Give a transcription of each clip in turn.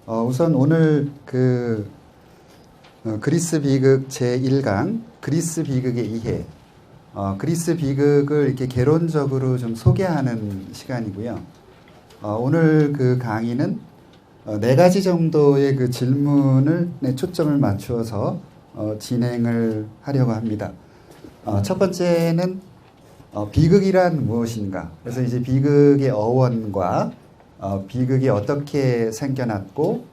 우선 오늘 그리스 비극 제1강 그리스 비극의 이해, 그리스 비극을 이렇게 개론적으로 좀 소개하는 시간이고요. 오늘 그 강의는 네 가지 정도의 그 질문을 초점을 맞추어서 진행을 하려고 합니다. 첫 번째는 비극이란 무엇인가? 그래서 이제 비극의 어원과 비극이 어떻게 생겨났고,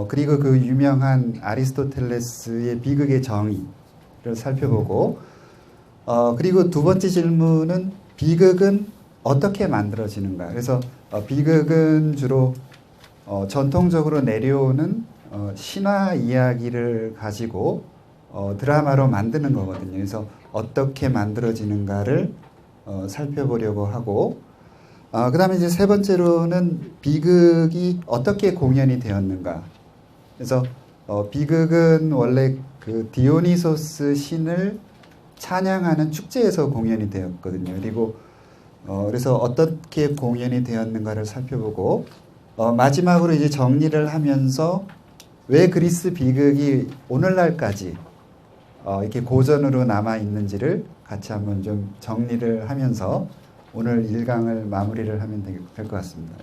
그리고 그 유명한 아리스토텔레스의 비극의 정의를 살펴보고, 그리고 두 번째 질문은 비극은 어떻게 만들어지는가? 그래서 비극은 주로 전통적으로 내려오는 신화 이야기를 가지고 드라마로 만드는 거거든요. 그래서 어떻게 만들어지는가를 살펴보려고 하고, 그 다음에 이제 세 번째로는 비극이 어떻게 공연이 되었는가. 그래서 비극은 원래 그 디오니소스 신을 찬양하는 축제에서 공연이 되었거든요. 그리고 그래서 어떻게 공연이 되었는가를 살펴보고, 마지막으로 이제 정리를 하면서 왜 그리스 비극이 오늘날까지 이렇게 고전으로 남아 있는지를 같이 한번 좀 정리를 하면서 오늘 1강을 마무리를 하면 될 것 같습니다.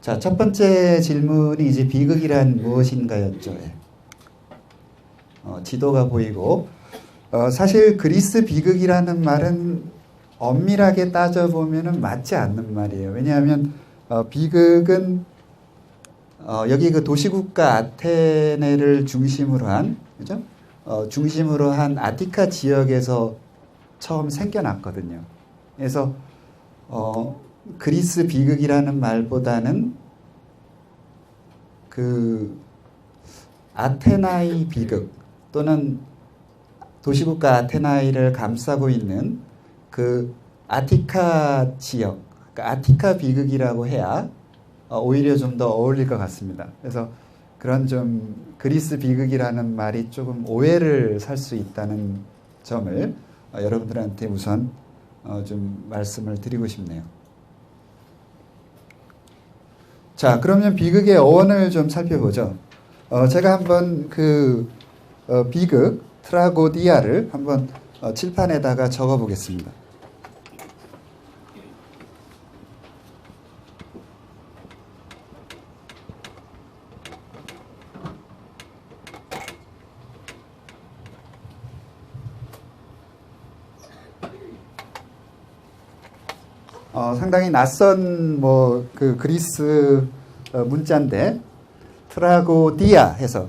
자, 첫 번째 질문이 이제 비극이란 무엇인가였죠. 지도가 보이고, 사실 그리스 비극이라는 말은 엄밀하게 따져보면 맞지 않는 말이에요. 왜냐하면 비극은 여기 그 도시국가 아테네를 중심으로 한, 그죠? 중심으로 한 아티카 지역에서 처음 생겨났거든요. 그래서 그리스 비극이라는 말보다는 그 아테나이 비극 또는 도시국가 아테나이를 감싸고 있는 그 아티카 지역, 그러니까 아티카 비극이라고 해야 오히려 좀 더 어울릴 것 같습니다. 그래서 그런 좀 그리스 비극이라는 말이 조금 오해를 살 수 있다는 점을 여러분들한테 우선 좀 말씀을 드리고 싶네요. 자, 그러면 비극의 어원을 좀 살펴보죠. 제가 한번 그 비극 트라고디아를 한번 칠판에다가 적어 보겠습니다. 상당히 낯선 그 그리스 문자인데 트라고디아 해서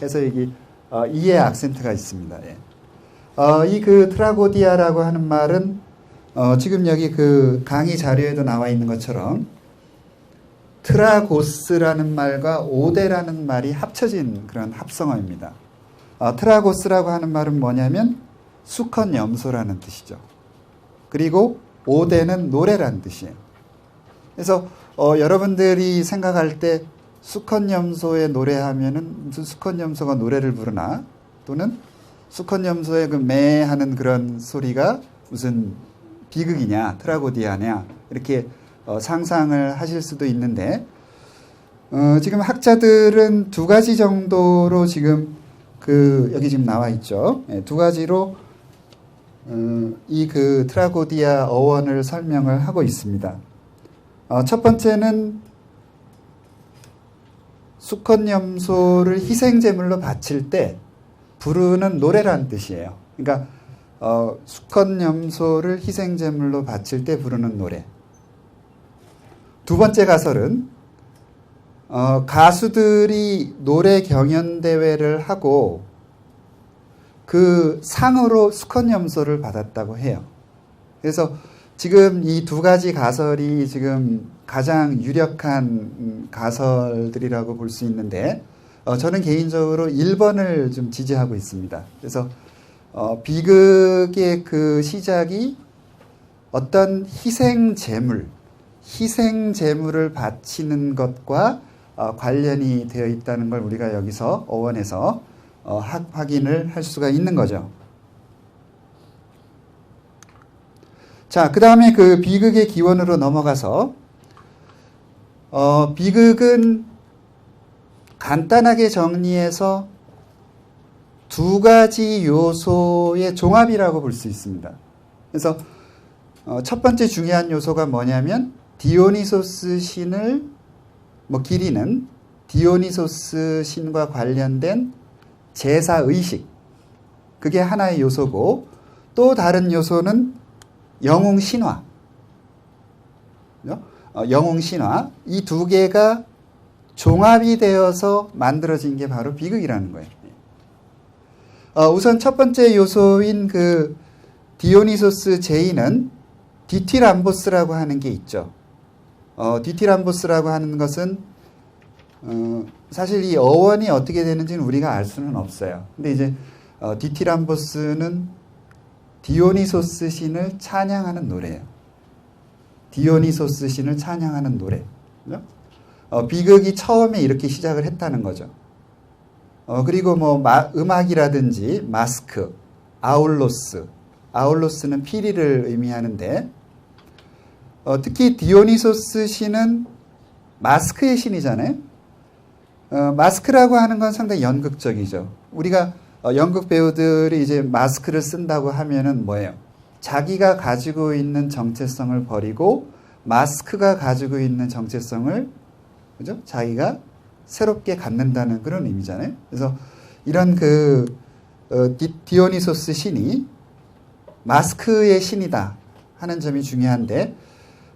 여기 이의 악센트가 있습니다. 이 그 트라고디아라고 하는 말은 지금 여기 그 강의 자료에도 나와 있는 것처럼 트라고스라는 말과 오데라는 말이 합쳐진 그런 합성어입니다. 트라고스라고 하는 말은 뭐냐면 수컷 염소라는 뜻이죠. 그리고 오데는 노래라는 뜻이에요. 그래서 여러분들이 생각할 때 수컷 염소의 노래하면은 무슨 수컷 염소가 노래를 부르나, 또는 수컷 염소의 그 매하는 그런 소리가 무슨 비극이냐, 트라고디아냐, 이렇게 상상을 하실 수도 있는데, 지금 학자들은 두 가지 정도로 지금 여기 지금 나와 있죠. 두 가지로 이 그 트라고디아 어원을 설명을 하고 있습니다. 첫 번째는 수컷 염소를 희생제물로 바칠 때 부르는 노래라는 뜻이에요. 그러니까 수컷 염소를 희생제물로 바칠 때 부르는 노래. 두 번째 가설은 가수들이 노래 경연대회를 하고 그 상으로 수컷 염소를 받았다고 해요. 그래서 지금 이 두 가지 가설이 지금 가장 유력한 가설들이라고 볼 수 있는데, 저는 개인적으로 1번을 좀 지지하고 있습니다. 그래서 비극의 그 시작이 어떤 희생제물을 바치는 것과 관련이 되어 있다는 걸 우리가 여기서 어원에서 확인을 할 수가 있는 거죠. 자, 그 다음에 그 비극의 기원으로 넘어가서 비극은 간단하게 정리해서 두 가지 요소의 종합이라고 볼 수 있습니다. 그래서 첫 번째 중요한 요소가 뭐냐면 디오니소스 신을 기리는 디오니소스 신과 관련된 제사 의식, 그게 하나의 요소고, 또 다른 요소는 영웅 신화, 영웅 신화, 이 두 개가 종합이 되어서 만들어진 게 바로 비극이라는 거예요. 우선 첫 번째 요소인 그 디오니소스 제인은 디티람보스라고 하는 게 있죠. 디티람보스라고 하는 것은 사실 이 어원이 어떻게 되는지는 우리가 알 수는 없어요. 근데 이제 디티람보스는 디오니소스 신을 찬양하는 노래예요. 디오니소스 신을 찬양하는 노래. 비극이 처음에 이렇게 시작을 했다는 거죠. 그리고 음악이라든지 마스크, 아울로스는 피리를 의미하는데, 특히 디오니소스 신은 마스크의 신이잖아요. 마스크라고 하는 건 상당히 연극적이죠. 우리가 연극 배우들이 이제 마스크를 쓴다고 하면은 뭐예요? 자기가 가지고 있는 정체성을 버리고 마스크가 가지고 있는 정체성을, 그죠? 자기가 새롭게 갖는다는 그런 의미잖아요. 그래서 이런 디오니소스 신이 마스크의 신이다 하는 점이 중요한데,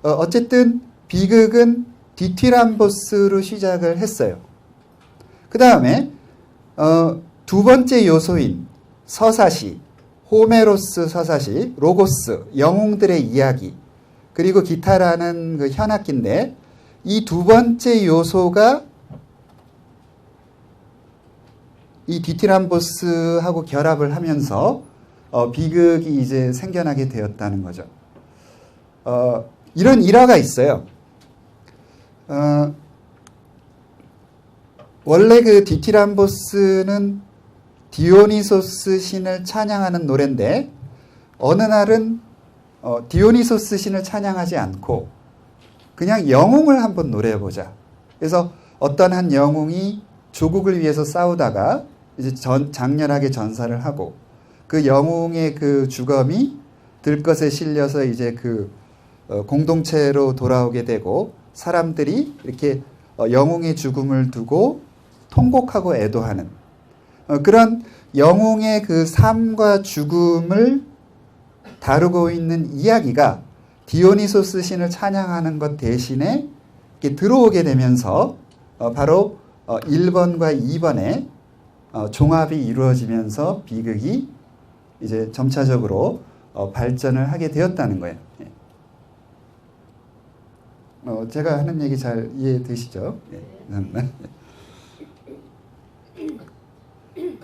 어쨌든 비극은 디티람보스로 시작을 했어요. 그 다음에 두 번째 요소인 서사시, 호메로스 서사시, 로고스, 영웅들의 이야기, 그리고 기타라는 그 현악기인데, 이 두 번째 요소가 이 디티람보스하고 결합을 하면서 비극이 이제 생겨나게 되었다는 거죠. 이런 일화가 있어요. 원래 그 디티람보스는 디오니소스 신을 찬양하는 노래인데, 어느 날은 디오니소스 신을 찬양하지 않고 그냥 영웅을 한번 노래해보자. 그래서 어떤 한 영웅이 조국을 위해서 싸우다가 이제 장렬하게 전사를 하고, 그 영웅의 그 주검이 들것에 실려서 이제 그 공동체로 돌아오게 되고, 사람들이 이렇게 영웅의 죽음을 두고 통곡하고 애도하는 그런 영웅의 그 삶과 죽음을 다루고 있는 이야기가 디오니소스 신을 찬양하는 것 대신에 이렇게 들어오게 되면서 바로 1번과 2번의 종합이 이루어지면서 비극이 이제 점차적으로 발전을 하게 되었다는 거예요. 제가 하는 얘기 잘 이해되시죠?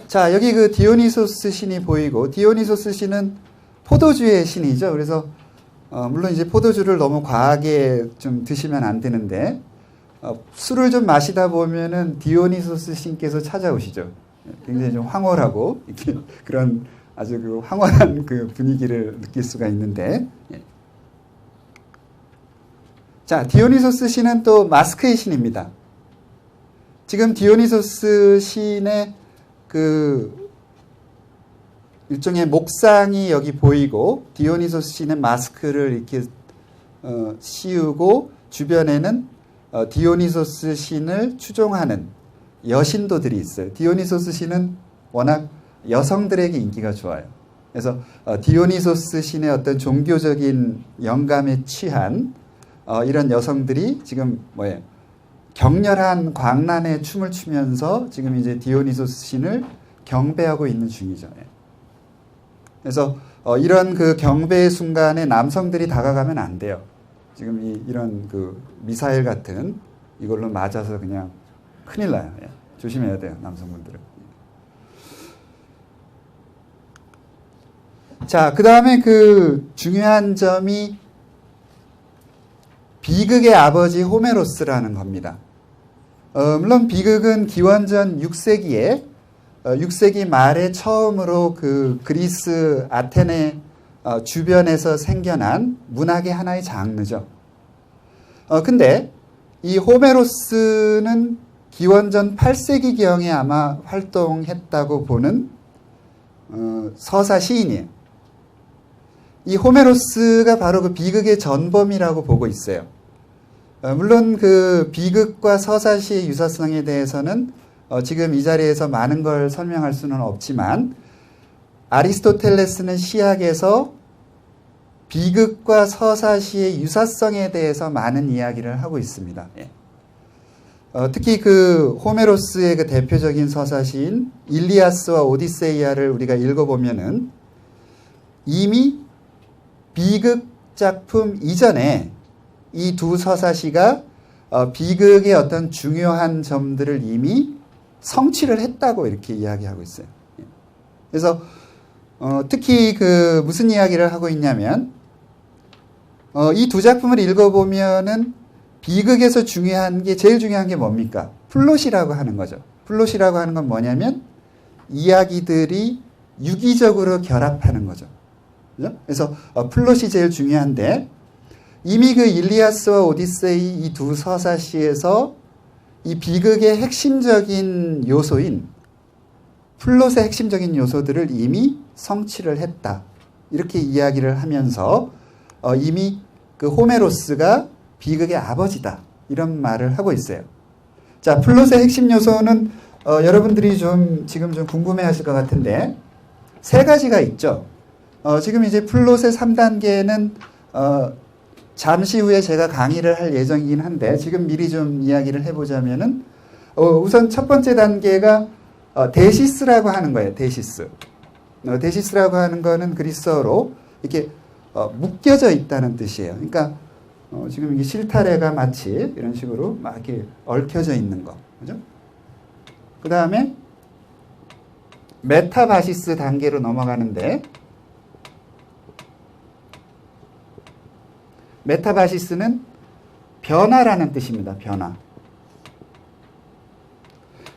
자, 여기 그 디오니소스 신이 보이고, 디오니소스 신은 포도주의 신이죠. 그래서 물론 이제 포도주를 너무 과하게 좀 드시면 안 되는데, 술을 좀 마시다 보면은 디오니소스 신께서 찾아오시죠. 굉장히 좀 황홀하고 이렇게 그런 아주 그 황홀한 그 분위기를 느낄 수가 있는데, 자, 디오니소스 신은 또 마스크의 신입니다. 지금 디오니소스 신의 그 일종의 목상이 여기 보이고, 디오니소스 신은 마스크를 이렇게 씌우고, 주변에는 디오니소스 신을 추종하는 여신도들이 있어요. 디오니소스 신은 워낙 여성들에게 인기가 좋아요. 그래서 디오니소스 신의 어떤 종교적인 영감에 취한 이런 여성들이 지금 격렬한 광란의 춤을 추면서 지금 이제 디오니소스 신을 경배하고 있는 중이죠. 그래서 이런 그 경배의 순간에 남성들이 다가가면 안 돼요. 지금 이런 그 미사일 같은 이걸로 맞아서 그냥 큰일 나요. 조심해야 돼요, 남성분들은. 자, 그 다음에 그 중요한 점이 비극의 아버지 호메로스라는 겁니다. 물론 비극은 기원전 6세기에 6세기 말에 처음으로 그 그리스 아테네 주변에서 생겨난 문학의 하나의 장르죠. 근데 이 호메로스는 기원전 8세기경에 아마 활동했다고 보는 서사 시인이에요. 이 호메로스가 바로 그 비극의 전범이라고 보고 있어요. 물론 그 비극과 서사시의 유사성에 대해서는 지금 이 자리에서 많은 걸 설명할 수는 없지만 아리스토텔레스는 시학에서 비극과 서사시의 유사성에 대해서 많은 이야기를 하고 있습니다. 특히 그 호메로스의 그 대표적인 서사시인 일리아스와 오디세이아를 우리가 읽어보면은 이미 비극 작품 이전에 이 두 서사시가 비극의 어떤 중요한 점들을 이미 성취를 했다고 이렇게 이야기하고 있어요. 그래서 특히 그 무슨 이야기를 하고 있냐면 이 두 작품을 읽어보면은 비극에서 제일 중요한 게 뭡니까? 플롯이라고 하는 거죠. 플롯이라고 하는 건 뭐냐면 이야기들이 유기적으로 결합하는 거죠. 그죠? 그래서 플롯이 제일 중요한데 이미 그 일리아스와 오디세이 이 두 서사시에서 이 비극의 핵심적인 요소인 플롯의 핵심적인 요소들을 이미 성취를 했다. 이렇게 이야기를 하면서 이미 그 호메로스가 비극의 아버지다. 이런 말을 하고 있어요. 자, 플롯의 핵심 요소는 여러분들이 지금 좀 궁금해 하실 것 같은데 세 가지가 있죠. 지금 이제 플롯의 3단계는 잠시 후에 제가 강의를 할 예정이긴 한데 지금 미리 좀 이야기를 해보자면은 우선 첫 번째 단계가 데시스라고 하는 거예요. 데시스. 데시스라고 하는 거는 그리스어로 이렇게 묶여져 있다는 뜻이에요. 그러니까 지금 이게 실타래가 마치 이런 식으로 막 이렇게 얽혀져 있는 거. 그죠? 그 다음에 메타바시스 단계로 넘어가는데 메타바시스는 변화라는 뜻입니다. 변화.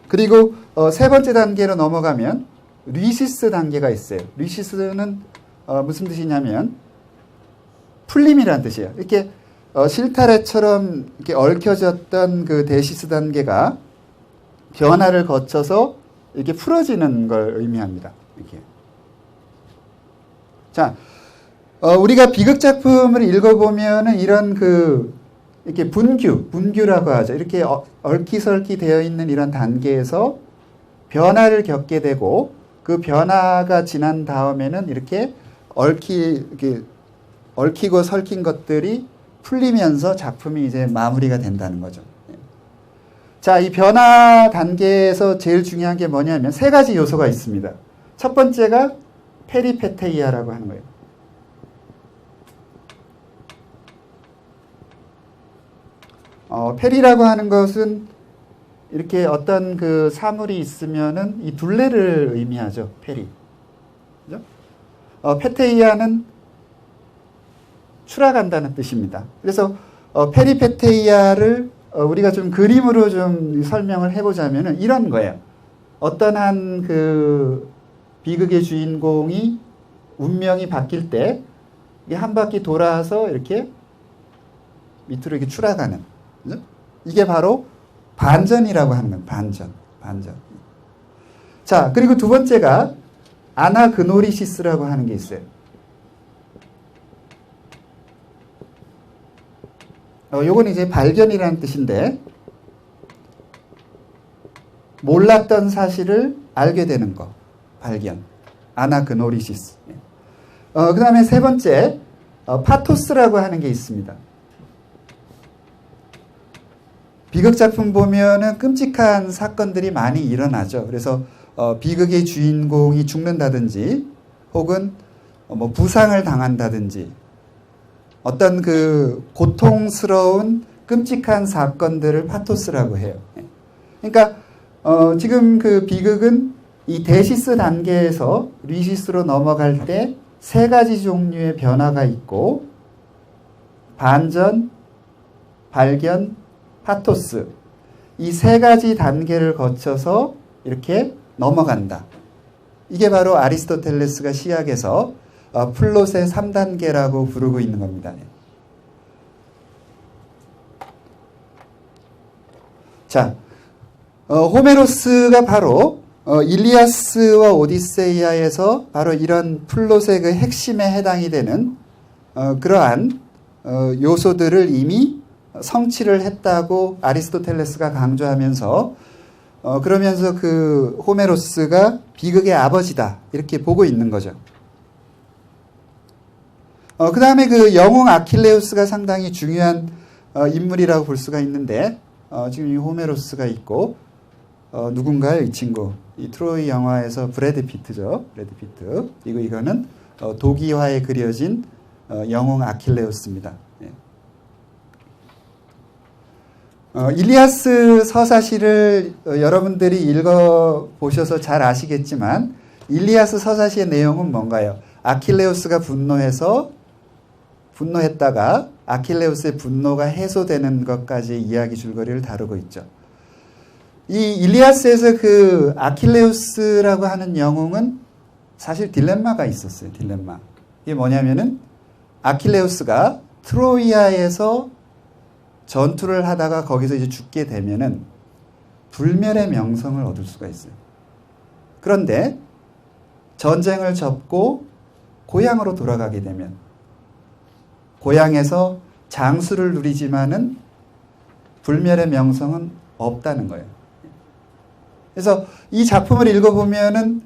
그리고 세 번째 단계로 넘어가면 리시스 단계가 있어요. 리시스는 무슨 뜻이냐면 풀림이라는 뜻이에요. 이렇게 실타래처럼 이렇게 얽혀졌던 그 데시스 단계가 변화를 거쳐서 이렇게 풀어지는 걸 의미합니다. 이렇게. 자, 우리가 비극 작품을 읽어보면은 이런 이렇게 분규라고 하죠. 이렇게 얽히설키 되어 있는 이런 단계에서 변화를 겪게 되고 그 변화가 지난 다음에는 이렇게 얽히고 설킨 것들이 풀리면서 작품이 이제 마무리가 된다는 거죠. 자, 이 변화 단계에서 제일 중요한 게 뭐냐면 세 가지 요소가 있습니다. 첫 번째가 페리페테이아라고 하는 거예요. 페리라고 하는 것은 이렇게 어떤 그 사물이 있으면은 이 둘레를 의미하죠. 페리. 그죠? 페테이아는 추락한다는 뜻입니다. 그래서 페리페테이아를 우리가 좀 그림으로 좀 설명을 해보자면은 이런 거예요. 어떤 한 그 비극의 주인공이 운명이 바뀔 때 이게 한 바퀴 돌아서 이렇게 밑으로 이렇게 추락하는. 그죠? 이게 바로 반전이라고 하는 거예요. 반전. 자, 그리고 두 번째가 아나그노리시스라고 하는 게 있어요. 요건 이제 발견이라는 뜻인데 몰랐던 사실을 알게 되는 거. 발견. 아나그노리시스. 그 다음에 세 번째 파토스라고 하는 게 있습니다. 비극 작품 보면은 끔찍한 사건들이 많이 일어나죠. 그래서 비극의 주인공이 죽는다든지 혹은 뭐 부상을 당한다든지 어떤 그 고통스러운 끔찍한 사건들을 파토스라고 해요. 그러니까 지금 그 비극은 이 데시스 단계에서 리시스로 넘어갈 때 세 가지 종류의 변화가 있고 반전, 발견, 파토스 이 세 가지 단계를 거쳐서 이렇게 넘어간다. 이게 바로 아리스토텔레스가 시학에서 플롯의 3단계라고 부르고 있는 겁니다. 자, 호메로스가 바로 일리아스와 오디세이아에서 바로 이런 플롯의 그 핵심에 해당이 되는 그러한 요소들을 이미 성취를 했다고 아리스토텔레스가 강조하면서 그러면서 그 호메로스가 비극의 아버지다 이렇게 보고 있는 거죠. 그 다음에 그 영웅 아킬레우스가 상당히 중요한 인물이라고 볼 수가 있는데 지금 이 호메로스가 있고 누군가요? 이 친구. 이 트로이 영화에서 브래드 피트죠. 브래드 피트. 그리고 이거는 도기화에 그려진 영웅 아킬레우스입니다. 예. 일리아스 서사시를 여러분들이 읽어보셔서 잘 아시겠지만 일리아스 서사시의 내용은 뭔가요? 아킬레우스가 분노했다가 아킬레우스의 분노가 해소되는 것까지 이야기 줄거리를 다루고 있죠. 이 일리아스에서 그 아킬레우스라고 하는 영웅은 사실 딜레마가 있었어요. 딜레마. 이게 뭐냐면은 아킬레우스가 트로이아에서 전투를 하다가 거기서 이제 죽게 되면은 불멸의 명성을 얻을 수가 있어요. 그런데 전쟁을 접고 고향으로 돌아가게 되면 고향에서 장수를 누리지만은 불멸의 명성은 없다는 거예요. 그래서 이 작품을 읽어보면은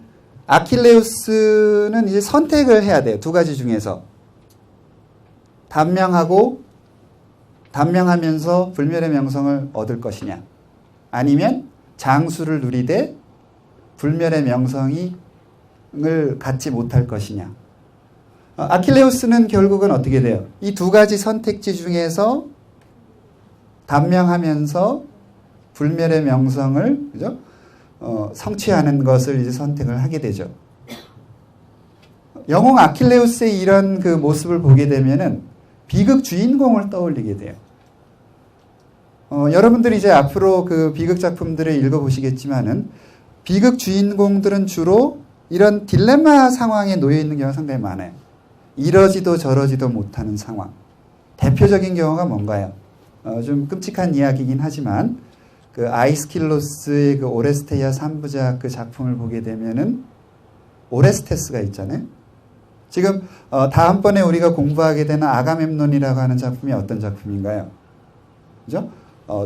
아킬레우스는 이제 선택을 해야 돼요. 두 가지 중에서. 단명하면서 불멸의 명성을 얻을 것이냐. 아니면 장수를 누리되 불멸의 명성을 갖지 못할 것이냐. 아킬레우스는 결국은 어떻게 돼요? 이 두 가지 선택지 중에서 단명하면서 불멸의 명성을 그죠? 성취하는 것을 이제 선택을 하게 되죠. 영웅 아킬레우스의 이런 그 모습을 보게 되면은 비극 주인공을 떠올리게 돼요. 여러분들이 이제 앞으로 그 비극 작품들을 읽어보시겠지만은 비극 주인공들은 주로 이런 딜레마 상황에 놓여 있는 경우가 상당히 많아요. 이러지도 저러지도 못하는 상황. 대표적인 경우가 뭔가요? 좀 끔찍한 이야기이긴 하지만 그 아이스킬로스의 그 오레스테이아 3부작 그 작품을 보게 되면은 오레스테스가 있잖아요. 지금 다음번에 우리가 공부하게 되는 아가멤논이라고 하는 작품이 어떤 작품인가요? 그죠?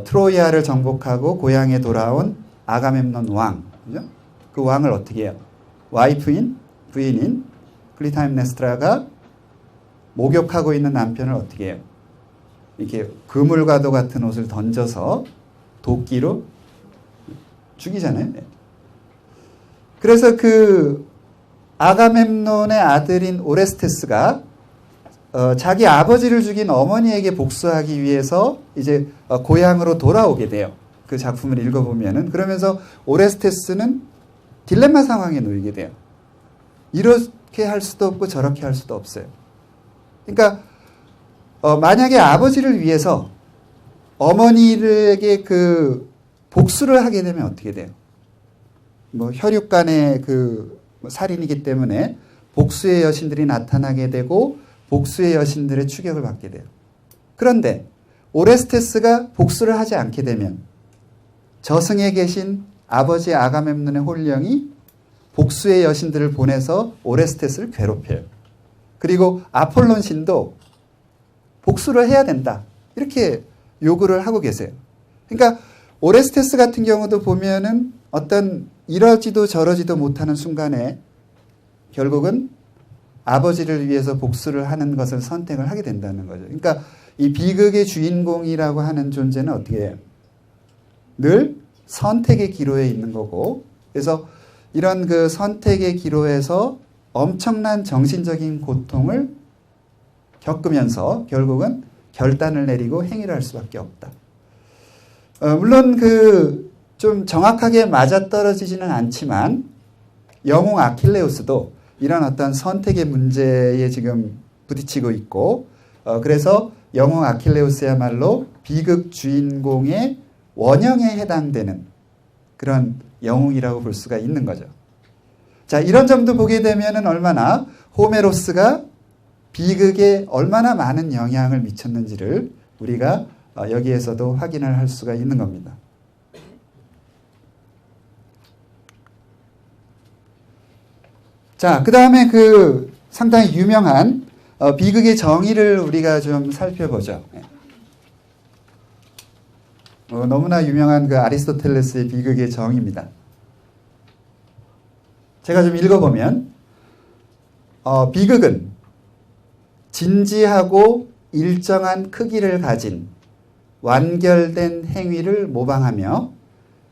트로이아를 정복하고 고향에 돌아온 아가멤논 왕. 그죠? 그 왕을 어떻게 해요? 부인인 클리타임네스트라가 목욕하고 있는 남편을 어떻게 해요? 이렇게 그물과도 같은 옷을 던져서 도끼로 죽이잖아요. 그래서 그 아가멤논의 아들인 오레스테스가 자기 아버지를 죽인 어머니에게 복수하기 위해서 이제 고향으로 돌아오게 돼요. 그 작품을 읽어보면은. 그러면서 오레스테스는 딜레마 상황에 놓이게 돼요. 이렇게 할 수도 없고 저렇게 할 수도 없어요. 그러니까 만약에 아버지를 위해서 어머니에게 그 복수를 하게 되면 어떻게 돼요? 뭐 혈육 간의 그 살인이기 때문에 복수의 여신들이 나타나게 되고 복수의 여신들의 추격을 받게 돼요. 그런데 오레스테스가 복수를 하지 않게 되면 저승에 계신 아버지 아가멤논의 혼령이 복수의 여신들을 보내서 오레스테스를 괴롭혀요. 그리고 아폴론 신도 복수를 해야 된다. 이렇게 요구를 하고 계세요. 그러니까 오레스테스 같은 경우도 보면은 어떤 이러지도 저러지도 못하는 순간에 결국은 아버지를 위해서 복수를 하는 것을 선택을 하게 된다는 거죠. 그러니까 이 비극의 주인공이라고 하는 존재는 어떻게 해요? 늘 선택의 기로에 있는 거고, 그래서 이런 그 선택의 기로에서 엄청난 정신적인 고통을 겪으면서 결국은 결단을 내리고 행위를 할 수밖에 없다. 물론 그 좀 정확하게 맞아떨어지지는 않지만 영웅 아킬레우스도 이런 어떤 선택의 문제에 지금 부딪히고 있고, 그래서 영웅 아킬레우스야말로 비극 주인공의 원형에 해당되는 그런 영웅이라고 볼 수가 있는 거죠. 자, 이런 점도 보게 되면은 얼마나 호메로스가 비극에 얼마나 많은 영향을 미쳤는지를 우리가 여기에서도 확인을 할 수가 있는 겁니다. 자, 그 다음에 그 상당히 유명한 비극의 정의를 우리가 좀 살펴보죠. 너무나 유명한 그 아리스토텔레스의 비극의 정의입니다. 제가 좀 읽어보면 비극은 진지하고 일정한 크기를 가진 완결된 행위를 모방하며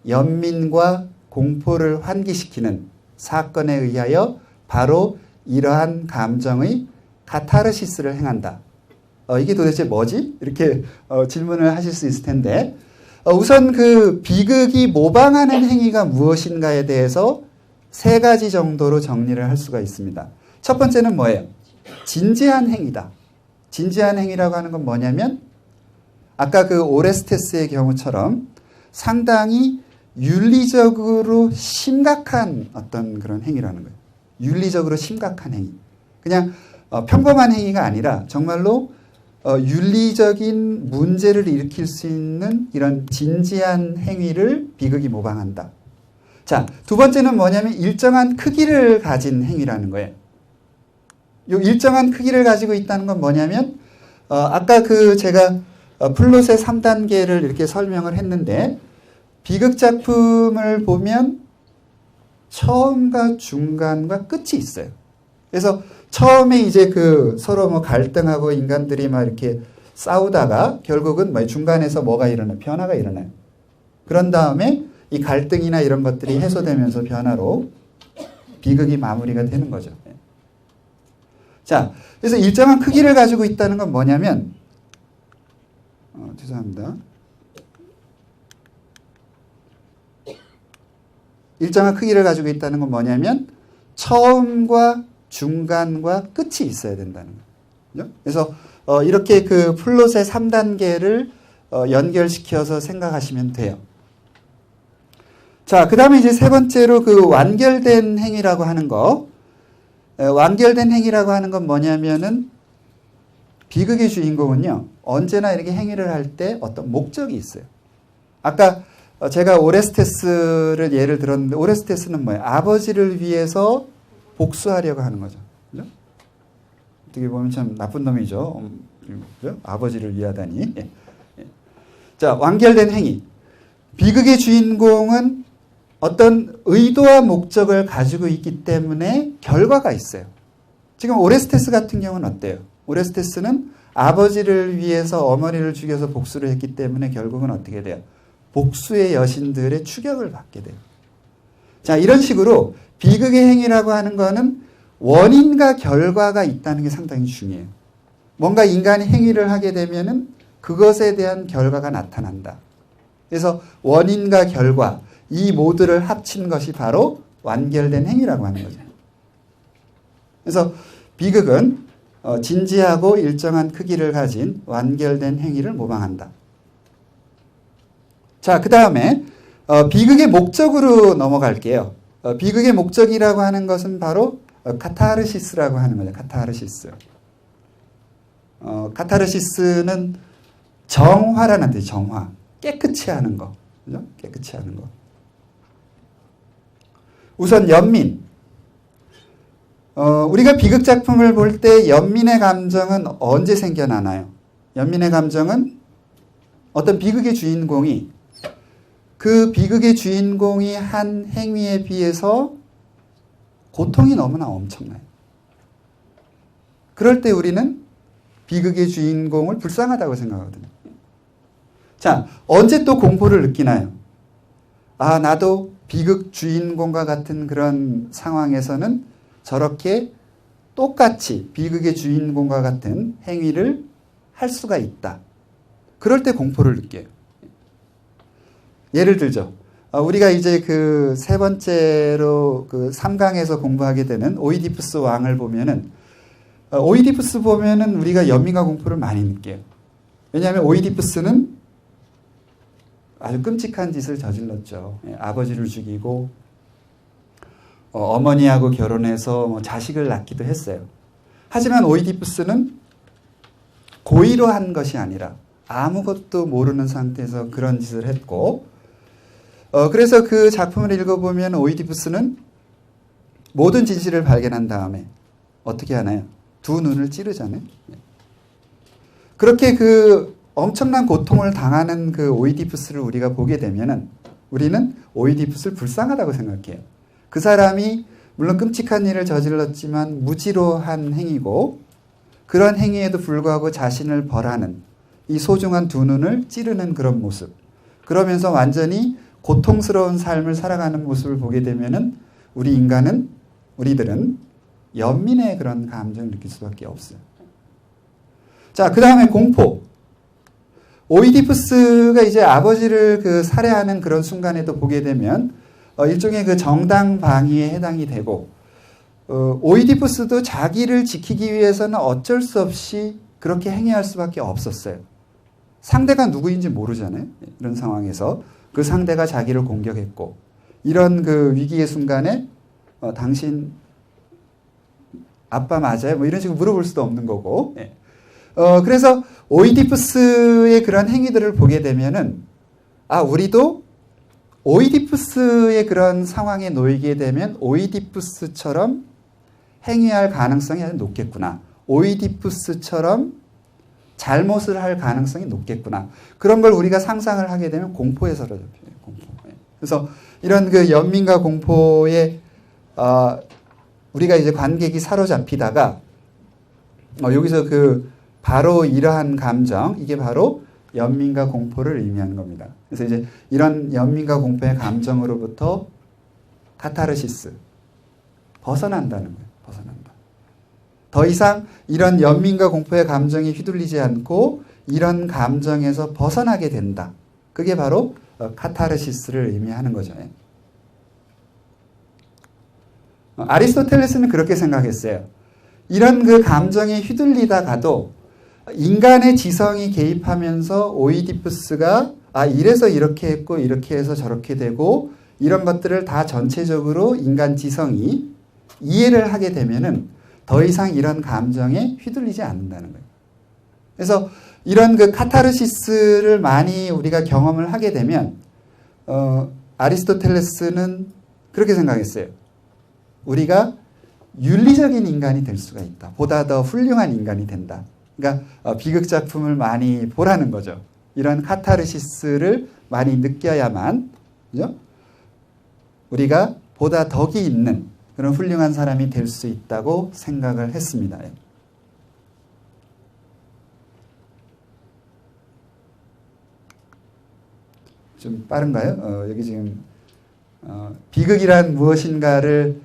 연민과 공포를 환기시키는 사건에 의하여 바로 이러한 감정의 카타르시스를 행한다. 이게 도대체 뭐지? 이렇게 질문을 하실 수 있을 텐데 우선 그 비극이 모방하는 행위가 무엇인가에 대해서 세 가지 정도로 정리를 할 수가 있습니다. 첫 번째는 뭐예요? 진지한 행위다. 진지한 행위라고 하는 건 뭐냐면 아까 그 오레스테스의 경우처럼 상당히 윤리적으로 심각한 어떤 그런 행위라는 거예요. 윤리적으로 심각한 행위. 그냥 평범한 행위가 아니라 정말로 윤리적인 문제를 일으킬 수 있는 이런 진지한 행위를 비극이 모방한다. 자, 두 번째는 뭐냐면 일정한 크기를 가진 행위라는 거예요. 이 일정한 크기를 가지고 있다는 건 뭐냐면 아까 그 제가 플롯의 3단계를 이렇게 설명을 했는데 비극 작품을 보면 처음과 중간과 끝이 있어요. 그래서 처음에 이제 그 서로 뭐 갈등하고 인간들이 막 이렇게 싸우다가 결국은 뭐 중간에서 뭐가 일어나요? 변화가 일어나요. 그런 다음에 이 갈등이나 이런 것들이 해소되면서 변화로 비극이 마무리가 되는 거죠. 자, 그래서 일정한 크기를 가지고 있다는 건 뭐냐면 죄송합니다. 일정한 크기를 가지고 있다는 건 뭐냐면 처음과 중간과 끝이 있어야 된다는 거죠. 그래서 이렇게 그 플롯의 3단계를 연결시켜서 생각하시면 돼요. 자, 그 다음에 이제 세 번째로 그 완결된 행위라고 하는 거. 완결된 행위라고 하는 건 뭐냐면은 비극의 주인공은요, 언제나 이렇게 행위를 할 때 어떤 목적이 있어요. 아까 제가 오레스테스를 예를 들었는데, 오레스테스는 뭐예요? 아버지를 위해서 복수하려고 하는 거죠. 그죠? 어떻게 보면 참 나쁜 놈이죠. 그죠? 아버지를 위하다니. 자, 완결된 행위. 비극의 주인공은 어떤 의도와 목적을 가지고 있기 때문에 결과가 있어요. 지금 오레스테스 같은 경우는 어때요? 오레스테스는 아버지를 위해서 어머니를 죽여서 복수를 했기 때문에 결국은 어떻게 돼요? 복수의 여신들의 추격을 받게 돼요. 자, 이런 식으로 비극의 행위라고 하는 거는 원인과 결과가 있다는 게 상당히 중요해요. 뭔가 인간이 행위를 하게 되면은 그것에 대한 결과가 나타난다. 그래서 원인과 결과, 이 모두를 합친 것이 바로 완결된 행위라고 하는 거죠. 그래서 비극은 진지하고 일정한 크기를 가진 완결된 행위를 모방한다. 자, 그 다음에 비극의 목적으로 넘어갈게요. 비극의 목적이라고 하는 것은 바로 카타르시스라고 하는 거죠. 카타르시스. 카타르시스는 정화라는 뜻이에요. 정화. 깨끗이 하는 거. 그죠? 깨끗이 하는 거. 우선 연민. 우리가 비극 작품을 볼 때 연민의 감정은 언제 생겨나나요? 연민의 감정은 어떤 비극의 주인공이 그 비극의 주인공이 한 행위에 비해서 고통이 너무나 엄청나요. 그럴 때 우리는 비극의 주인공을 불쌍하다고 생각하거든요. 자, 언제 또 공포를 느끼나요? 아, 나도 비극 주인공과 같은 그런 상황에서는 저렇게 똑같이 비극의 주인공과 같은 행위를 할 수가 있다. 그럴 때 공포를 느껴요. 예를 들죠. 우리가 이제 그 세 번째로 그 3강에서 공부하게 되는 오이디푸스 왕을 보면은 오이디푸스 보면은 우리가 연민과 공포를 많이 느껴요. 왜냐하면 오이디푸스는 아주 끔찍한 짓을 저질렀죠. 아버지를 죽이고 어머니하고 결혼해서 뭐 자식을 낳기도 했어요. 하지만 오이디푸스는 고의로 한 것이 아니라 아무것도 모르는 상태에서 그런 짓을 했고, 그래서 그 작품을 읽어보면 오이디푸스는 모든 진실을 발견한 다음에 어떻게 하나요? 두 눈을 찌르잖아요. 그렇게 그 엄청난 고통을 당하는 그 오이디푸스를 우리가 보게 되면은 우리는 오이디푸스를 불쌍하다고 생각해요. 그 사람이 물론 끔찍한 일을 저질렀지만 무지로 한 행위고, 그런 행위에도 불구하고 자신을 벌하는 이 소중한 두 눈을 찌르는 그런 모습, 그러면서 완전히 고통스러운 삶을 살아가는 모습을 보게 되면은 우리들은 연민의 그런 감정을 느낄 수밖에 없어요. 자, 그 다음에 공포. 오이디푸스가 이제 아버지를 그 살해하는 그런 순간에도 보게 되면 일종의 그 정당방위에 해당이 되고, 오이디푸스도 자기를 지키기 위해서는 어쩔 수 없이 그렇게 행위할 수밖에 없었어요. 상대가 누구인지 모르잖아요. 이런 상황에서 그 상대가 자기를 공격했고, 이런 그 위기의 순간에 당신 아빠 맞아요? 뭐 이런 식으로 물어볼 수도 없는 거고. 그래서 오이디푸스의 그런 행위들을 보게 되면은 우리도 오이디푸스의 그런 상황에 놓이게 되면 오이디푸스처럼 행위할 가능성이 아주 높겠구나. 오이디푸스처럼 잘못을 할 가능성이 높겠구나. 그런 걸 우리가 상상을 하게 되면 공포에 사로잡혀요. 공포. 그래서 이런 그 연민과 공포에 우리가 이제 관객이 사로잡히다가 여기서 그 바로 이러한 감정, 이게 바로 연민과 공포를 의미하는 겁니다. 그래서 이제 이런 연민과 공포의 감정으로부터 카타르시스, 벗어난다는 거예요. 벗어난다. 더 이상 이런 연민과 공포의 감정이 휘둘리지 않고 이런 감정에서 벗어나게 된다. 그게 바로 카타르시스를 의미하는 거죠. 아리스토텔레스는 그렇게 생각했어요. 이런 그 감정에 휘둘리다가도 인간의 지성이 개입하면서 오이디푸스가 이래서 이렇게 했고 이렇게 해서 저렇게 되고 이런 것들을 다 전체적으로 인간 지성이 이해를 하게 되면은 더 이상 이런 감정에 휘둘리지 않는다는 거예요. 그래서 이런 그 카타르시스를 많이 우리가 경험을 하게 되면 아리스토텔레스는 그렇게 생각했어요. 우리가 윤리적인 인간이 될 수가 있다. 보다 더 훌륭한 인간이 된다. 그러니까 비극 작품을 많이 보라는 거죠. 이런 카타르시스를 많이 느껴야만, 그죠? 우리가 보다 덕이 있는 그런 훌륭한 사람이 될 수 있다고 생각을 했습니다. 좀 빠른가요? 여기 지금 비극이란 무엇인가를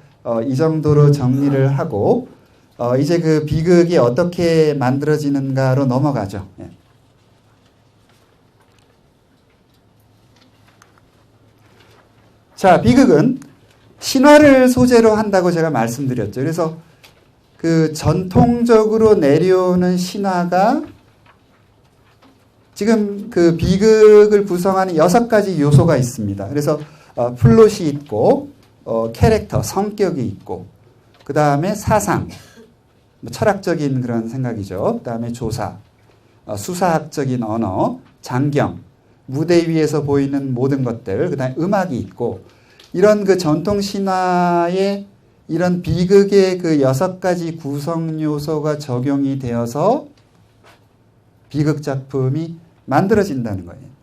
이 정도로 정리를 하고 이제 그 비극이 어떻게 만들어지는가로 넘어가죠. 예. 자, 비극은 신화를 소재로 한다고 제가 말씀드렸죠. 그래서 그 전통적으로 내려오는 신화가 지금 그 비극을 구성하는 6가지 요소가 있습니다. 그래서 플롯이 있고 캐릭터, 성격이 있고, 그 다음에 사상, 철학적인 그런 생각이죠. 그 다음에 조사, 수사학적인 언어, 장경, 무대 위에서 보이는 모든 것들, 그 다음에 음악이 있고, 이런 그 전통 신화에 이런 비극의 그 6가지 구성 요소가 적용이 되어서 비극 작품이 만들어진다는 거예요.